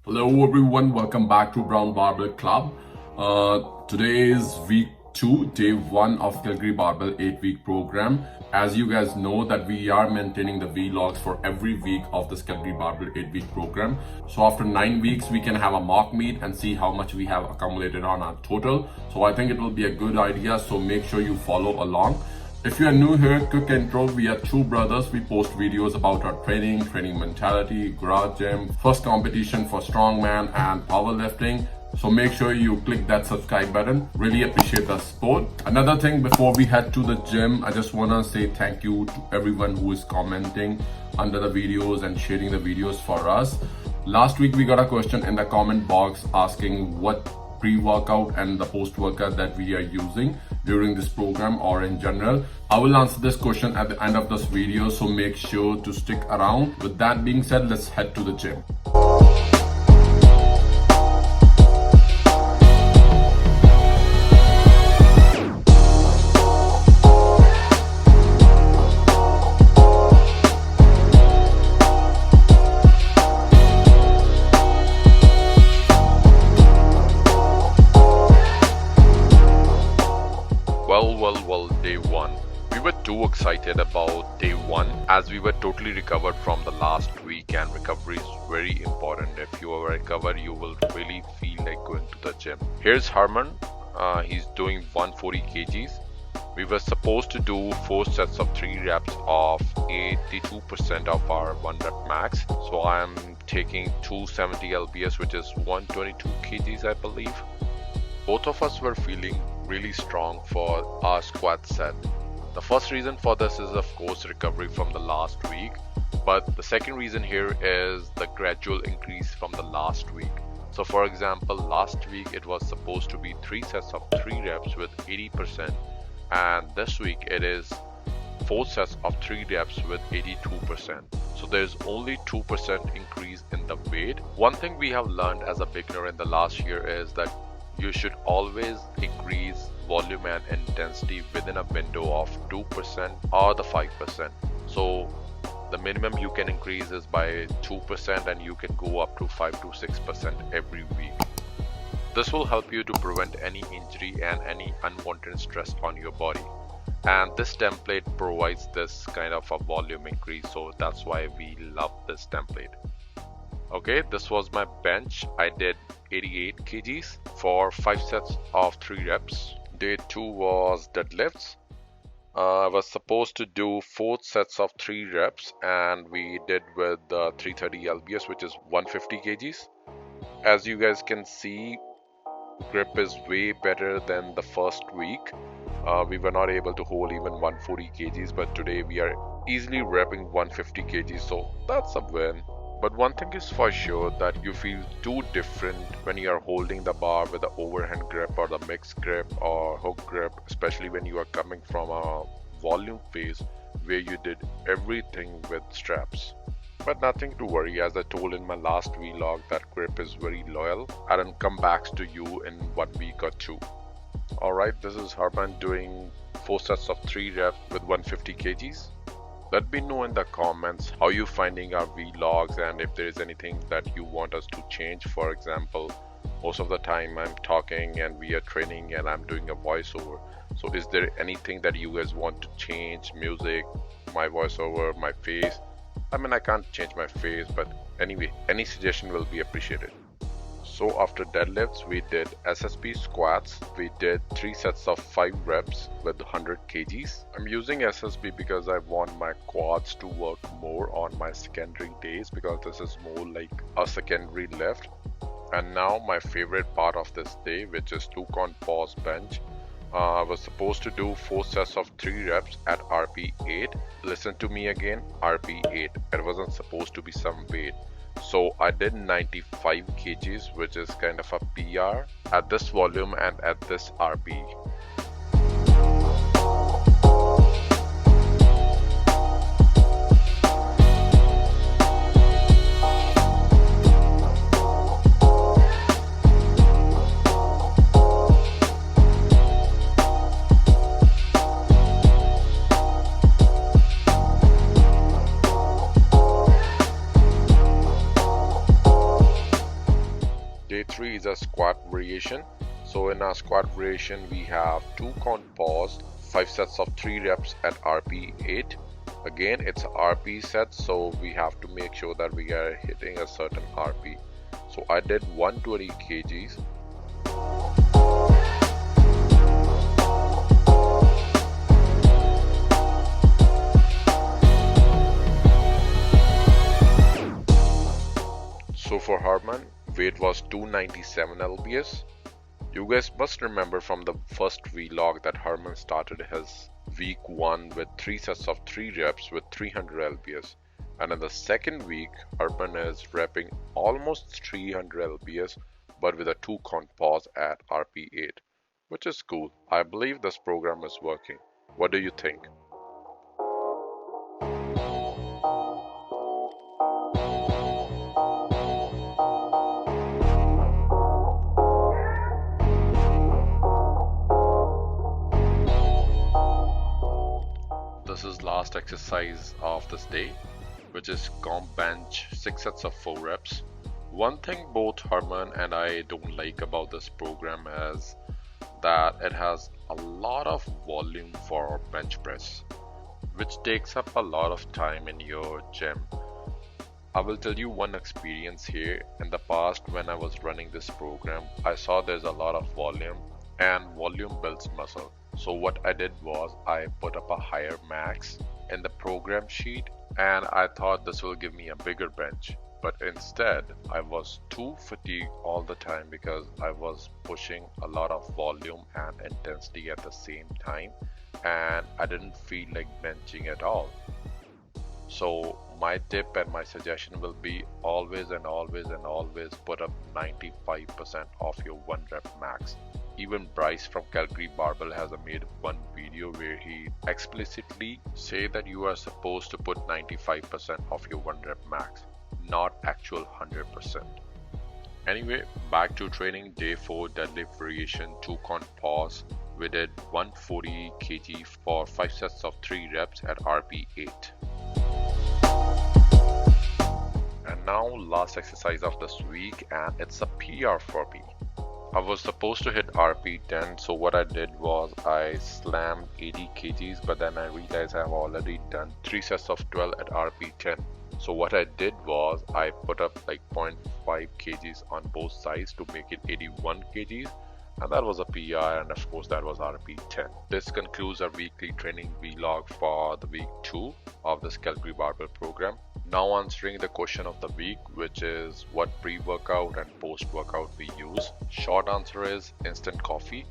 Hello everyone, welcome back to Brown Barbell Club. Today is week 2, day 1 of Calgary Barbell 8-week program. As you guys know that we are maintaining the vlogs for every week of this Calgary Barbell 8-week program. So after 9 weeks, we can have a mock meet and see how much we have accumulated on our total. So I think it will be a good idea, so make sure you follow along. If you are new here, quick intro, we are two brothers. We post videos about our training mentality, garage gym, first competition for strongman and powerlifting. So make sure you click that subscribe button. Really appreciate the support. Another thing before we head to the gym, I just want to say thank you to everyone who is commenting under the videos and sharing the videos for us. Last week we got a question in the comment box asking what pre-workout and the post-workout that we are using during this program or in general. I will answer this question at the end of this video, so make sure to stick around. With that being said, let's head to the gym. Well, day 1. We were too excited about day 1 as we were totally recovered from the last week, and recovery is very important. If you are recovered, you will really feel like going to the gym. Here's Harman. He's doing 140 kgs. We were supposed to do 4 sets of 3 reps of 82% of our 1 rep max. So I'm taking 270 lbs, which is 122 kgs, I believe. Both of us were feeling really strong for our squat set. The first reason for this is of course recovery from the last week, but the second reason here is the gradual increase from the last week. So for example, last week it was supposed to be 3 sets of 3 reps with 80%, and this week it is 4 sets of 3 reps with 82%. So there's only 2% increase in the weight. One thing we have learned as a beginner in the last year is that you should always increase volume and intensity within a window of 2% or the 5%. So the minimum you can increase is by 2%, and you can go up to 5 to 6% every week. This will help you to prevent any injury and any unwanted stress on your body. And this template provides this kind of a volume increase, so that's why we love this template. Okay, this was my bench. I did 88 kgs for 5 sets of 3 reps. Day 2 was deadlifts. I was supposed to do 4 sets of 3 reps, and we did with 330 lbs, which is 150 kgs. As you guys can see, grip is way better than the first week. We were not able to hold even 140 kgs, but today we are easily repping 150 kgs, so that's a win. But one thing is for sure, that you feel too different when you are holding the bar with the overhand grip or the mixed grip or hook grip, especially when you are coming from a volume phase where you did everything with straps. But nothing to worry, as I told in my last vlog, that grip is very loyal and come back to you in 1 week or 2. Alright, this is Harman doing 4 sets of 3 reps with 150 kgs. Let me know in the comments how you finding our vlogs, and if there is anything that you want us to change. For example, most of the time I'm talking and we are training and I'm doing a voiceover. So is there anything that you guys want to change? Music, my voiceover, my face? I mean, I can't change my face, but anyway, any suggestion will be appreciated. So after deadlifts, we did SSB squats. We did 3 sets of 5 reps with 100 kgs. I'm using SSB because I want my quads to work more on my secondary days, because this is more like a secondary lift. And now my favorite part of this day, which is 2 count pause bench. I was supposed to do 4 sets of 3 reps at RP 8. Listen to me again, RP 8. It wasn't supposed to be some weight. So I did 95 kgs, which is kind of a PR at this volume and at this RP. Day 3 is a squat variation. So in our squat variation, we have 2 count pause, 5 sets of 3 reps at RP 8. Again, it's a RP set, so we have to make sure that we are hitting a certain RP. So I did 120 kgs. So for Herman, weight was 297 lbs. You guys must remember from the first vlog that Herman started his week 1 with 3 sets of 3 reps with 300 lbs. And in the second week, Herman is repping almost 300 lbs but with a 2 count pause at RP8, which is cool. I believe this program is working. What do you think? This is last exercise of this day, which is comp bench 6 sets of 4 reps. One thing both Herman and I don't like about this program is that it has a lot of volume for bench press, which takes up a lot of time in your gym. I will tell you one experience here. In the past, when I was running this program, I saw there's a lot of volume, and volume builds muscle. So what I did was I put up a higher max in the program sheet, and I thought this will give me a bigger bench. But instead, I was too fatigued all the time because I was pushing a lot of volume and intensity at the same time, and I didn't feel like benching at all. So my tip and my suggestion will be always put up 95% of your 1 rep max. Even Bryce from Calgary Barbell has made one video where he explicitly say that you are supposed to put 95% of your 1 rep max, not actual 100%. Anyway, back to training. Day 4 deadlift variation 2 count pause. We did 140 kg for 5 sets of 3 reps at RP 8. And now last exercise of this week, and it's a PR for me. I was supposed to hit RP 10, so what I did was I slammed 80 kgs, but then I realized I've already done 3 sets of 12 at RP 10. So what I did was I put up like 0.5 kgs on both sides to make it 81 kgs, and that was a PR, and of course that was RP 10. This concludes our weekly training vlog for the week 2 of this Calgary Barbell program. Now answering the question of the week, which is what pre-workout and post-workout we use. Short answer is instant coffee.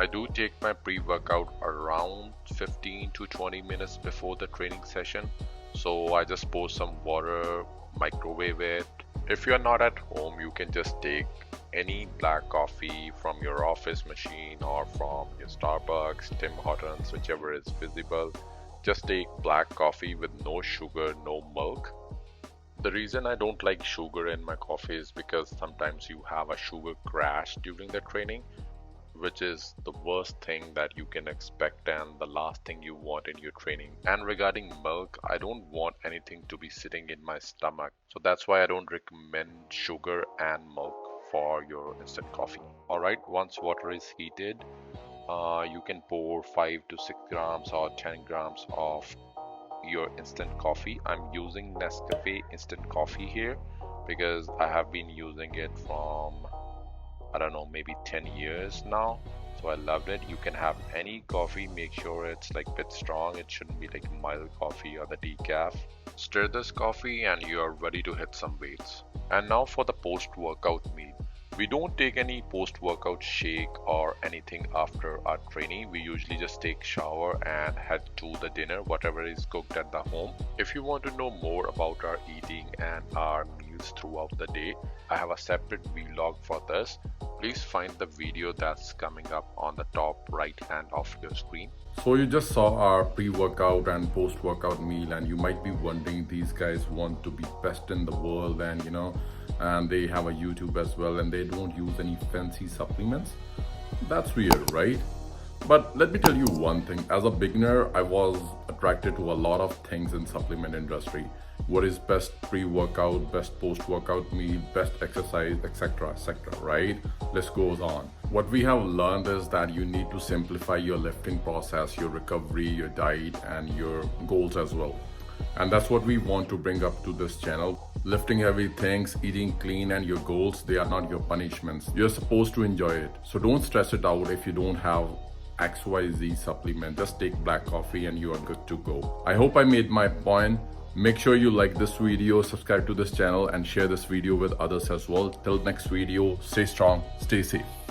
I do take my pre-workout around 15 to 20 minutes before the training session. So I just pour some water, microwave it. If you're not at home, you can just take any black coffee from your office machine or from your Starbucks, Tim Hortons, whichever is visible. Just take black coffee with no sugar, no milk. The reason I don't like sugar in my coffee is because sometimes you have a sugar crash during the training, which is the worst thing that you can expect and the last thing you want in your training. And regarding milk, I don't want anything to be sitting in my stomach. So that's why I don't recommend sugar and milk for your instant coffee. Alright, once water is heated, you can pour 5 to 6 grams or 10 grams of your instant coffee. I'm using Nescafe instant coffee here because I have been using it from, I don't know, maybe 10 years now. So I loved it. You can have any coffee, make sure it's like a bit strong. It shouldn't be like mild coffee or the decaf. Stir this coffee and you're ready to hit some weights. And now for the post-workout meal. We don't take any post-workout shake or anything after our training. We usually just take shower and head to the dinner, whatever is cooked at the home. If you want to know more about our eating and our meals throughout the day, I have a separate vlog for this. Please find the video that's coming up on the top right hand of your screen. So you just saw our pre-workout and post-workout meal, and you might be wondering, these guys want to be best in the world, and and they have a YouTube as well, and they don't use any fancy supplements. That's weird, right? But let me tell you one thing. As a beginner, I was attracted to a lot of things in supplement industry. What is best pre-workout, best post-workout meal, best exercise, etc., etc., right? List goes on. What we have learned is that you need to simplify your lifting process, your recovery, your diet, and your goals as well. And that's what we want to bring up to this channel. Lifting heavy things, eating clean, and your goals, they are not your punishments. You're supposed to enjoy it. So don't stress it out if you don't have XYZ supplement. Just take black coffee and you are good to go. I hope I made my point. Make sure you like this video, subscribe to this channel, and share this video with others as well. Till next video, stay strong, stay safe.